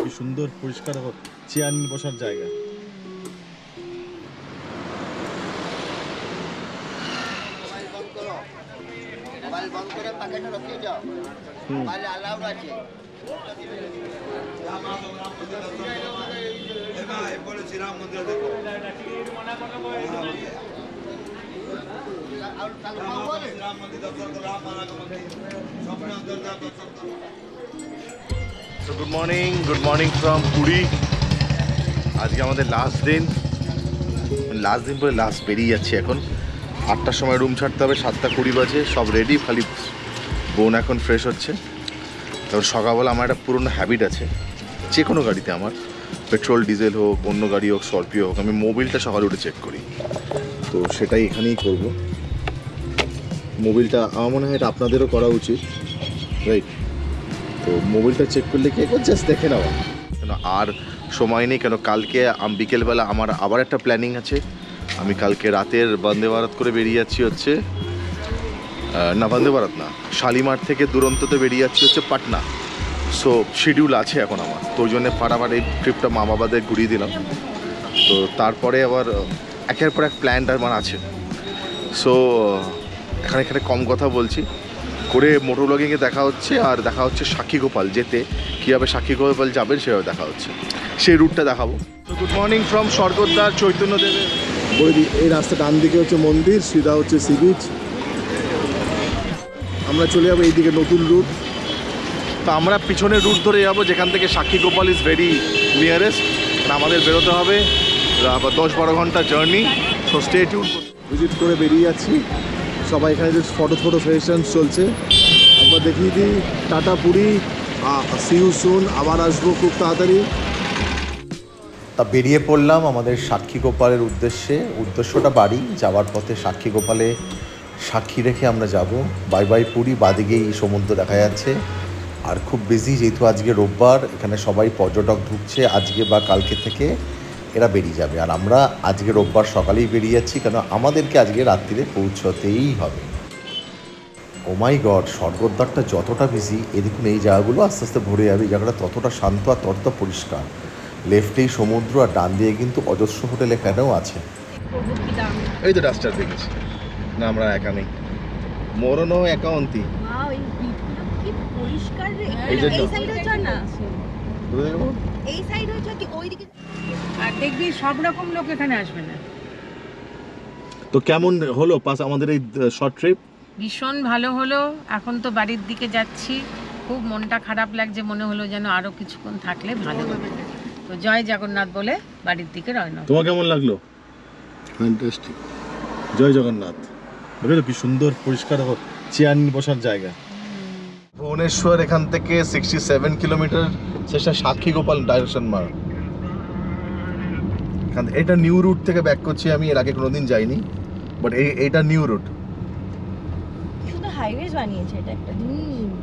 কি সুন্দর পরিষ্কার চেয়ার নিয়ে বসার জায়গা। মোবাইল বন্ধ করে প্যাকেটে রেখে যাও, মোবাইল অ্যালাউড আছে। So good morning from Puri. আজকে আমাদের লাস্ট দিন বলে লাস্ট বেরিয়ে যাচ্ছি এখন। 8টার সময় রুম ছাড়তে হবে, 7:20 বাজে, সব রেডি, খালি বোন এখন ফ্রেশ হচ্ছে। তারপর সকালবেলা আমার একটা পুরনো হ্যাবিট আছে, যে কোনো গাড়িতে আমার পেট্রোল ডিজেল হোক, অন্য গাড়ি হোক, স্করপিও হোক, আমি মোবিলটা সকালে উঠে চেক করি। তো সেটাই এখানেই করব। মোবিলটা আমার মনে হয় এটা আপনাদেরও করা উচিত, রাইট? তো মোবিলটা চেক করলে কি একবার জাস্ট দেখে নেওয়া, কেন আর সময় নেই। কেন কালকে বিকেলবেলা আমার আবার একটা প্ল্যানিং আছে। আমি কালকে রাতের বন্দে ভারত করে বেরিয়ে যাচ্ছি হচ্ছে না, বন্দে ভারত না, শালিমার থেকে দুরন্ততে বেরিয়ে যাচ্ছি হচ্ছে পাটনা। সো শিডিউল আছে এখন আমার, তো ওই জন্যে ফাটাফাট এই ট্রিপটা মা বাবাদের ঘুরিয়ে দিলাম। তো তারপরে আবার একের পর এক প্ল্যানটা আমার আছে। সো এখানে কম কথা বলছি, করে মোটর ব্লগিংয়ে দেখা হচ্ছে, আর দেখা হচ্ছে সাক্ষীগোপাল যেতে, কীভাবে সাক্ষীগোপাল যাবেন সেভাবে দেখা হচ্ছে, সেই রুটটা দেখাবো। তো গুড মর্নিং ফ্রম স্বর্গদ্বার চৈতন্যদেবের। এই রাস্তা ডান দিকে হচ্ছে মন্দির, সিধা হচ্ছে সি বিচ। আমরা চলে যাবো এইদিকে নতুন রুট। তো আমরা পিছনের রুট ধরে যাবো, যেখান থেকে সাক্ষীগোপাল ইজ ভেরি নিয়ারেস্ট। আমাদের বেরোতে হবে 10-12 ঘন্টা journey. So stay tune. Visit করে বেরিয়ে যাচ্ছি। সবাই এখানে যে ফটো সেশন চলছে, একবার দেখিয়ে দিই। Tata Puri, see you soon, আবার আসবো খুব তাড়াতাড়ি। তা বেরিয়ে পড়লাম আমাদের সাক্ষীগোপালের উদ্দেশ্যটা বাড়ি। যাওয়ার পথে সাক্ষীগোপালে সাক্ষী রেখে আমরা যাব। Bye bye Puri. বাদিকেই সমুদ্র দেখা যাচ্ছে। আর খুব বিজি, যেহেতু আজকে রোববার, এখানে সবাই পর্যটক ঢুকছে। আজকে বা কালকে থেকে এরা বেরিয়ে যাবে, আর আমরা আজকে রোববার সকালেই বেরিয়ে যাচ্ছি, কেন আমাদেরকে আজকে রাত্রিরে পৌঁছতেই হবে। ও মাই গড, স্বর্গদ্বারটা যতটা বিজি, দেখুন এই জায়গাগুলো আস্তে আস্তে ভরে যাবে। এই জায়গাটা ততটা শান্ত আর ততটা পরিষ্কার। লেফটেই সমুদ্র, আর ডান দিয়ে কিন্তু অজস্র হোটেল এখানেও আছে। এই তো ডাস্টার দেখেছি না, আমরা একা নেই, মরণও একান্তি। এই জন্য এই সাইড হচ্ছে কি ওইদিকে, আর দেখবি সব রকম লোক এখানে আসবে না। তো কেমন হলো পাস আমাদের এই শর্ট ট্রিপ? ভীষণ ভালো হলো। এখন তো বাড়ির দিকে যাচ্ছি, খুব মনটা খারাপ লাগছে, মনে হলো যেন আরো কিছুক্ষণ থাকলে ভালো হতো। তো জয় জগন্নাথ বলে বাড়ির দিকে রওনা। তোমার কেমন লাগলো? ফ্যান্টাস্টিক। জয় জগন্নাথ। বুঝলো কি সুন্দর পরিষ্কার চেয়ার নিয়ে বসার জায়গা। ভুবনেশ্বর এখান থেকে 67 কিলোমিটার, সেটা সাক্ষীগোপাল ডাইরেকশন মার। এটা নিউ রুট থেকে ব্যাক করছি আমি, এর আগে কোনোদিন যাইনি, বাট এইটা নিউ রুট। শুধু হাইওয়েজ বানিয়েছে এটা একটা।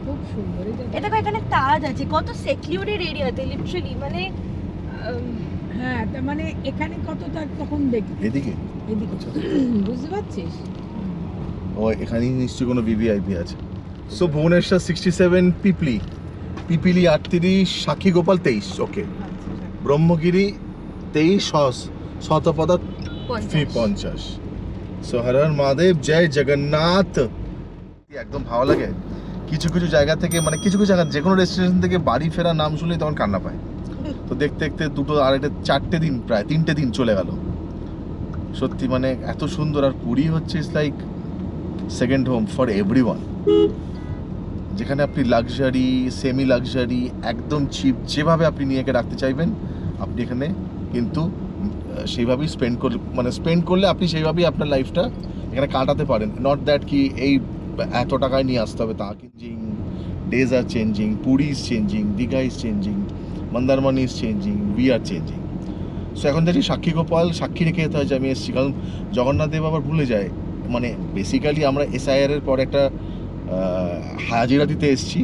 খুব সুন্দর। এটা এখানে তাজ আছে, কত সিকিউরিড এরিয়াতে লিটারালি, মানে হ্যাঁ, তার মানে এখানে কতটা তখন দেখি এদিকে এদিকে, বুঝতে পারছিস? ও এখানেই নিশ্চয়ই কোনো ভিভিআইপি আছে। সো ভুবনেশ্বর 67, পিপিলি 38, সাক্ষীগোপাল 23, ওকে, ব্রহ্মগিরি 23, শতপদা 50। সো হর হর মহাদেব, জয় জগন্নাথ। একদম ভালো লাগে কিছু কিছু জায়গা থেকে, মানে কিছু কিছু জায়গা, যে কোনো ডেস্টিনেশন থেকে বাড়ি ফেরার নাম শুনলেই তখন কান্না পায়। তো দেখতে দেখতে 4টে দিন, প্রায় 3টে দিন চলে গেল। সত্যি মানে এত সুন্দর। আর পুরী হচ্ছে it's like second home for everyone, যেখানে আপনি লাক্সারি, সেমি লাক্সারি, একদম চিপ, যেভাবে আপনি নিজেকে রাখতে চাইবেন আপনি এখানে কিন্তু সেইভাবেই স্পেন্ড করলে আপনি সেইভাবেই আপনার লাইফটা এখানে কাটাতে পারেন। নট দ্যাট কি এই এত টাকায় নিয়ে আসতে হবে তা। Changing, days are changing, Puri is changing, Digha is changing, Mandarmani is changing, we are changing. So এখন দেখছি সাক্ষীগোপাল সাক্ষী রেখে যেতে হয় যে আমি এসেছি, কারণ জগন্নাথ দেব আবার ভুলে যায়। মানে বেসিক্যালি আমরা এসআইআরের পর একটা হাজিরা দিতে এসেছি,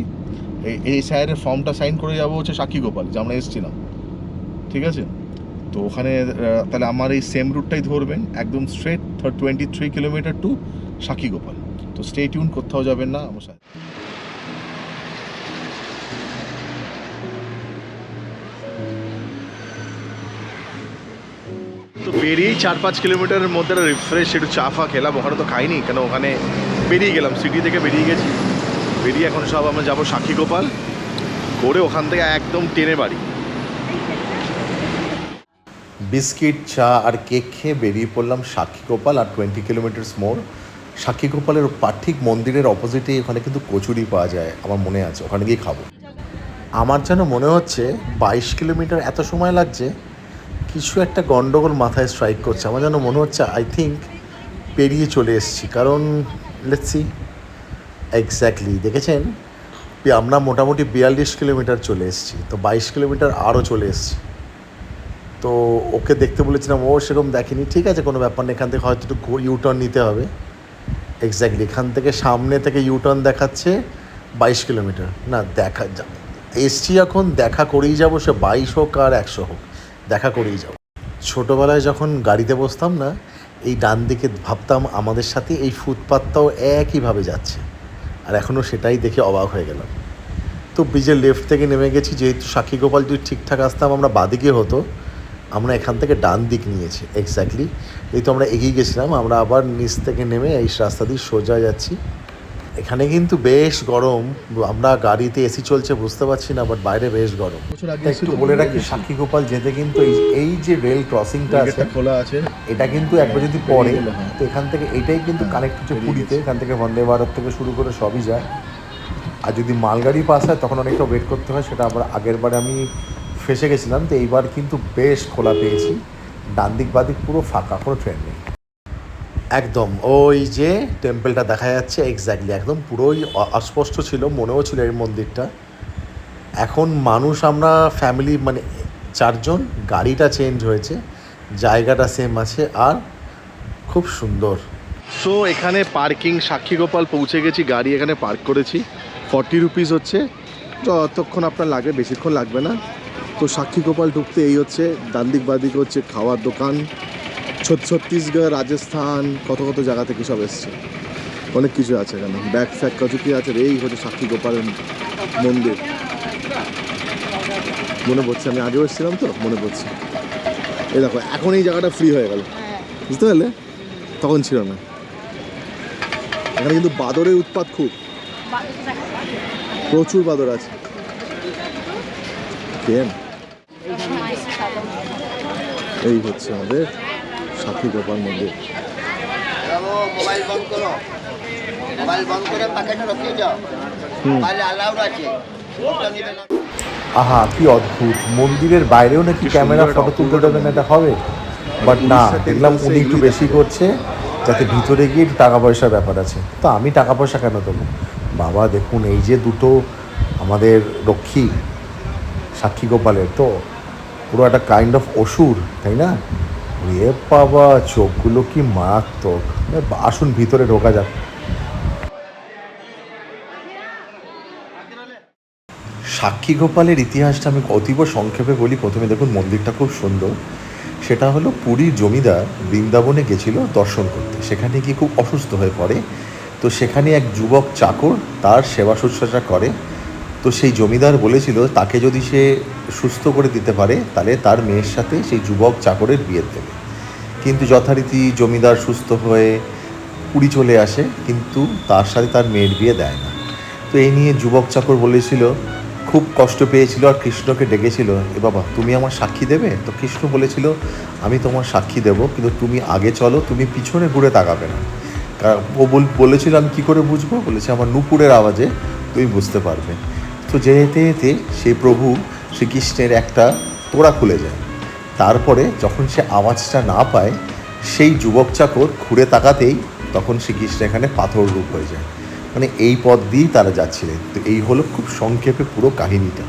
এই এসআইআরের ফর্মটা সাইন করে যাবো হচ্ছে সাক্ষীগোপাল, যে আমরা এসেছিলাম, ঠিক আছে? তো ওখানে তাহলে আমার এই সেম রুটটাই ধরবেন, একদম স্ট্রেট 23 কিলোমিটার টু সাক্ষীগোপাল। তো স্টে টিউন, কোথাও যাবেন না আমার সাথে। তো বেরিয়েই 4-5 কিলোমিটারের মধ্যে রিফ্রেশ একটু চা ফা খেলাম। ওখানে তো খাইনি, কেন ওখানে বেরিয়ে গেলাম, সিটি থেকে বেরিয়ে গেছি। বেরিয়ে এখন সব আমরা যাবো সাক্ষীগোপাল, করে ওখান থেকে একদম ট্রেনে বাড়ি। বিস্কিট, চা আর কেক খেয়ে বেরিয়ে পড়লাম সাক্ষীগোপাল। আর 20 কিলোমিটার্স মোর। সাক্ষীগোপালের ঠিক মন্দিরের অপোজিটেই ওখানে কিন্তু কচুরি পাওয়া যায়, আমার মনে আছে, ওখানে গিয়ে খাবো। আমার যেন মনে হচ্ছে 22 কিলোমিটার এত সময় লাগছে, কিছু একটা গন্ডগোল মাথায় স্ট্রাইক করছে। আমার যেন মনে হচ্ছে আই থিঙ্ক পেরিয়ে চলে এসেছি, কারণ লেটস সি। এক্স্যাক্টলি দেখেছেন, আমরা মোটামুটি 42 কিলোমিটার চলে এসেছি, তো 22 কিলোমিটার আরও চলে এসেছি। তো ওকে দেখতে বলেছিলাম, ও সেরকম দেখেনি। ঠিক আছে, কোনো ব্যাপার না, এখান থেকে হয়তো একটু ইউটার্ন নিতে হবে। এক্স্যাক্টলি এখান থেকে সামনে থেকে ইউটার্ন দেখাচ্ছে 22 কিলোমিটার। না, এসছি এখন, দেখা করেই যাবো, সে 22 হোক আর 100 হোক, দেখা করেই যাবো। ছোটোবেলায় যখন গাড়িতে বসতাম না, এই ডান দিকে ভাবতাম আমাদের সাথে এই ফুটপাথটাও একইভাবে যাচ্ছে, আর এখনও সেটাই দেখে অবাক হয়ে গেলাম। তো ব্রিজের লেফট থেকে নেমে গেছি, যেহেতু সাক্ষীগোপাল যদি ঠিকঠাক আসতাম আমরা বাদিকে হতো, আমরা এখান থেকে ডান দিক নিয়েছি। এক্স্যাক্টলি এই তো আমরা এগিয়ে গেছিলাম, আমরা আবার নিচ থেকে নেমে এই রাস্তা দিয়ে সোজা যাচ্ছি। এখানে কিন্তু বেশ গরম, আমরা গাড়িতে এসি চলছে বুঝতে পারছি না, বাট বাইরে বেশ গরম। একটু বলে রাখি, সাক্ষীগোপাল যেতে কিন্তু এই যে রেল ক্রসিংটা আছে খোলা আছে, এটা কিন্তু একবার যদি পড়ে, তো এখান থেকে এইটাই কিন্তু কানেক্ট হচ্ছে পুরীতে। এখান থেকে বন্দে ভারত থেকে শুরু করে সবই যায়। আর যদি মালগাড়ি পাস হয় তখন অনেকটা ওয়েট করতে হয়, সেটা আবার আগের বারে আমি ফেসে গেছিলাম। তো এইবার কিন্তু বেশ খোলা পেয়েছি, ডান দিক বাদিক পুরো ফাঁকা, কোনো ট্রেন নেই। একদম ওই যে টেম্পলটা দেখা যাচ্ছে, এক্স্যাক্টলি একদম পুরোই অস্পষ্ট ছিল, মনেও ছিল এই মন্দিরটা। এখন মানুষ আমরা ফ্যামিলি মানে 4 জন, গাড়িটা চেঞ্জ হয়েছে, জায়গাটা সেম আছে, আর খুব সুন্দর। সো এখানে পার্কিং, সাক্ষীগোপাল পৌঁছে গেছি, গাড়ি এখানে পার্ক করেছি। 40 রুপিস হচ্ছে, যতক্ষণ আপনার লাগবে, বেশিক্ষণ লাগবে না। তো সাক্ষীগোপাল ঢুকতে এই হচ্ছে, ডান দিক বাদিক হচ্ছে খাওয়ার দোকান। ছত্তিশগড়, রাজস্থান, কত কত জায়গা থেকে সব এসছে, অনেক কিছু আছে এখানে, ব্যাগ ফ্যাগ কত কি আছে। এই হচ্ছে সাক্ষীগোপালের মন্দির, মনে পড়ছে, আমি আগেও এসেছিলাম তো মনে পড়ছে। এই দেখো, এখন এই জায়গাটা ফ্রি হয়ে গেল, বুঝতে পারলে, তখন ছিল না। এখানে কিন্তু বাদরের উৎপাত খুব, প্রচুর বাদর আছে। এই হচ্ছে আমাদের সাক্ষীগোপাল মন্দির। चलो मोबाइल बंद करो, मोबाइल बंद করে প্যাকেটে রেখে যাও, মোবাইল অ্যালাউড আছে, ওটা নিবে না। আহা, কি অদ্ভুত, মন্দিরের বাইরেও নাকি ক্যামেরা ফটো তুলতে দেবেন, এটা হবে? বাট না, দেখলাম উনি একটু বেশি করছে, যাতে ভিতরে গিয়ে একটু টাকা পয়সার ব্যাপার আছে। তো আমি টাকা পয়সা কেন দেবো? বাবা দেখুন, এই যে দুটো আমাদের রক্ষী সাক্ষীগোপালের, তো পুরো একটা কাইন্ড অফ অসুর, তাই না? এ বাবা, চোখগুলো কি মারাত্মক। আসুন ভিতরে ঢোকা যাক। সাক্ষীগোপালের ইতিহাসটা আমি অতীব সংক্ষেপে বলি। প্রথমে দেখুন, মন্দিরটা খুব সুন্দর। সেটা হলো পুরীর জমিদার বৃন্দাবনে গেছিল দর্শন করতে, সেখানে গিয়ে খুব অসুস্থ হয়ে পড়ে। তো সেখানে এক যুবক চাকর তার সেবা শুশ্রূষা করে। তো সেই জমিদার বলেছিল তাকে যদি সে সুস্থ করে দিতে পারে, তাহলে তার মেয়ের সাথে সেই যুবক চাকরের বিয়ে দেবে। কিন্তু যথারীতি জমিদার সুস্থ হয়ে পুরী চলে আসে, কিন্তু তার সাথে তার মেয়ের বিয়ে দেয় না। তো এই নিয়ে যুবক চাকর বলেছিল, খুব কষ্ট পেয়েছিল, আর কৃষ্ণকে ডেকেছিল, এ বাবা তুমি আমার সাক্ষী দেবে? তো কৃষ্ণ বলেছিল, আমি তোমার সাক্ষী দেবো, কিন্তু তুমি আগে চলো, তুমি পিছনে ঘুরে তাকাবে না। ও বলেছিল, আমি কী করে বুঝবো? বলেছে, আমার নূপুরের আওয়াজে তুমি বুঝতে পারবে। তো যেতে যেতে সেই প্রভু শ্রীকৃষ্ণের একটা তোড়া খুলে যায়। তারপরে যখন সে আওয়াজটা না পায়, সেই যুবক চাকর ঘুরে তাকাতেই তখন শ্রীকৃষ্ণ এখানে পাথর রূপ হয়ে যায়। মানে এই পথ দিয়েই তারা যাচ্ছিলেন। তো এই হলো খুব সংক্ষেপে পুরো কাহিনীটা।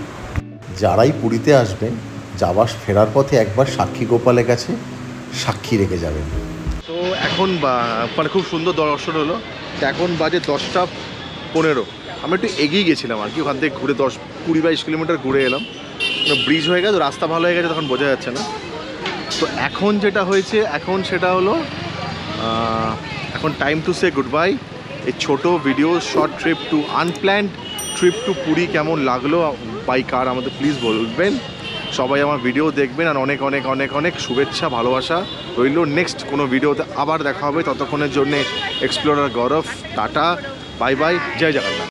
যারাই পুরীতে আসবেন, যাওয়ার ফেরার পথে একবার সাক্ষীগোপালের কাছে সাক্ষী রেখে যাবেন। তো এখন মানে খুব সুন্দর দর্শন হলো। তো এখন বাজে 10টা 15। আমরা একটু এগিয়ে গেছিলাম আর কি, ওখান থেকে ঘুরে 20-22 কিলোমিটার ঘুরে এলাম। ব্রিজ হয়ে গেছে, রাস্তা ভালো হয়ে গেছে, তখন বোঝা যাচ্ছে না। তো এখন যেটা হয়েছে, এখন সেটা হলো এখন time to say good bye. এই ছোটো video short trip to unplanned trip to Puri কেমন লাগলো বাই কার আমাদের প্লিজ বলবেন। সবাই আমার ভিডিও দেখবেন, আর অনেক অনেক অনেক অনেক শুভেচ্ছা ভালোবাসা রইল। নেক্সট কোনো ভিডিওতে আবার দেখা হবে, ততক্ষণের জন্যে এক্সপ্লোরার গৌরব, টাটা, বাই বাই, জয় জগন্নাথ।